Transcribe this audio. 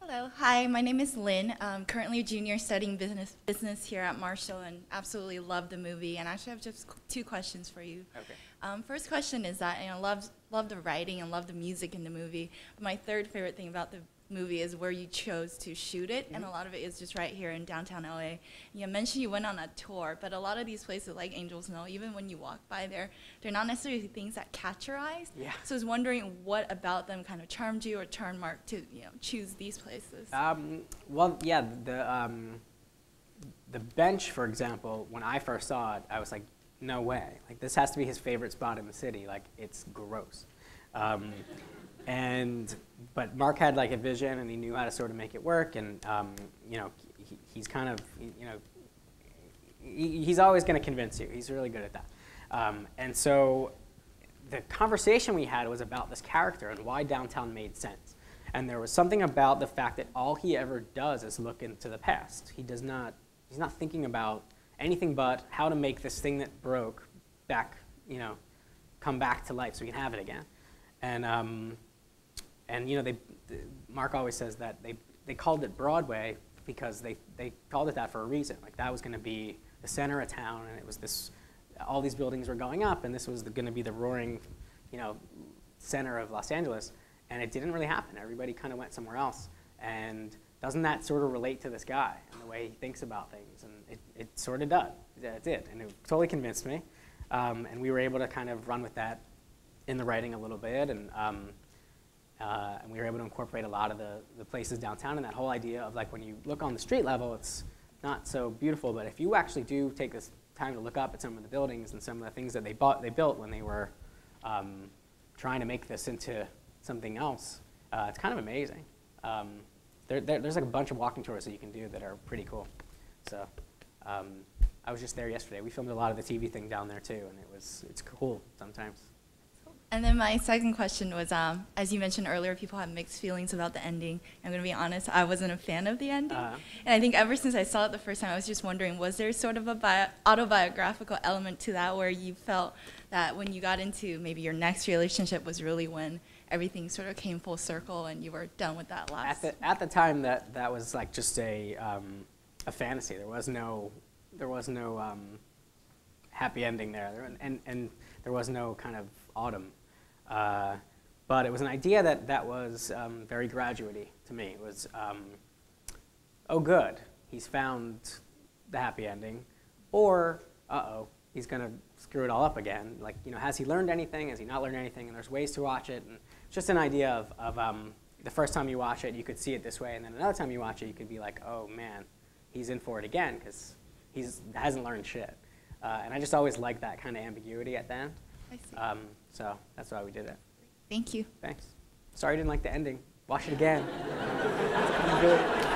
Hello, hi, my name is Lynn. I'm currently a junior studying business here at Marshall and absolutely love the movie. And actually I have just two questions for you. Okay. First question is that love the writing and love the music in the movie. But my third favorite thing about the movie is where you chose to shoot it, and a lot of it is just right here in downtown LA. You mentioned you went on a tour, but a lot of these places like Angels Mill, even when you walk by there, they're not necessarily things that catch your eyes. Yeah. So I was wondering what about them kind of charmed you or charmed Mark to choose these places. Well, yeah, the bench, for example, when I first saw it, I was like, no way. Like, this has to be his favorite spot in the city. Like, it's gross. But Mark had like a vision, and he knew how to sort of make it work. And he's kind of, he's always going to convince you. He's really good at that. And so the conversation we had was about this character and why downtown made sense. And there was something about the fact that all he ever does is look into the past. He's not thinking about anything but how to make this thing that broke back, come back to life so we can have it again. And Mark always says that they called it Broadway because they called it that for a reason. Like, that was going to be the center of town, and it was this, all these buildings were going up, and this was going to be the roaring, center of Los Angeles. And it didn't really happen. Everybody kind of went somewhere else. And doesn't that sort of relate to this guy and the way he thinks about things? And it sort of does. It did, and it totally convinced me. And we were able to kind of run with that in the writing a little bit, and we were able to incorporate a lot of the places downtown, and that whole idea of, like, when you look on the street level, it's not so beautiful, but if you actually do take this time to look up at some of the buildings and some of the things that they built when they were trying to make this into something else, it's kind of amazing. There's like a bunch of walking tours that you can do that are pretty cool. So I was just there yesterday. We filmed a lot of the TV thing down there too, and it's cool sometimes. And then my second question was, as you mentioned earlier, people have mixed feelings about the ending. I'm going to be honest, I wasn't a fan of the ending. And I think ever since I saw it the first time, I was just wondering, was there sort of a autobiographical element to that where you felt that when you got into maybe your next relationship was really when everything sort of came full circle and you were done with that last? At the time, that was like just a fantasy. There was no happy ending there, and there was no kind of autumn. But it was an idea that was very graduate-y to me. It was, oh good, he's found the happy ending, or uh-oh, he's going to screw it all up again. Like, has he learned anything? Has he not learned anything? And there's ways to watch it. And it's just an idea of the first time you watch it, you could see it this way, and then another time you watch it, you could be like, oh man, he's in for it again because he hasn't learned shit. And I just always liked that kind of ambiguity at the end. I see. So that's why we did it. Thank you. Thanks. Sorry I didn't like the ending. Watch it again. It's kind of good.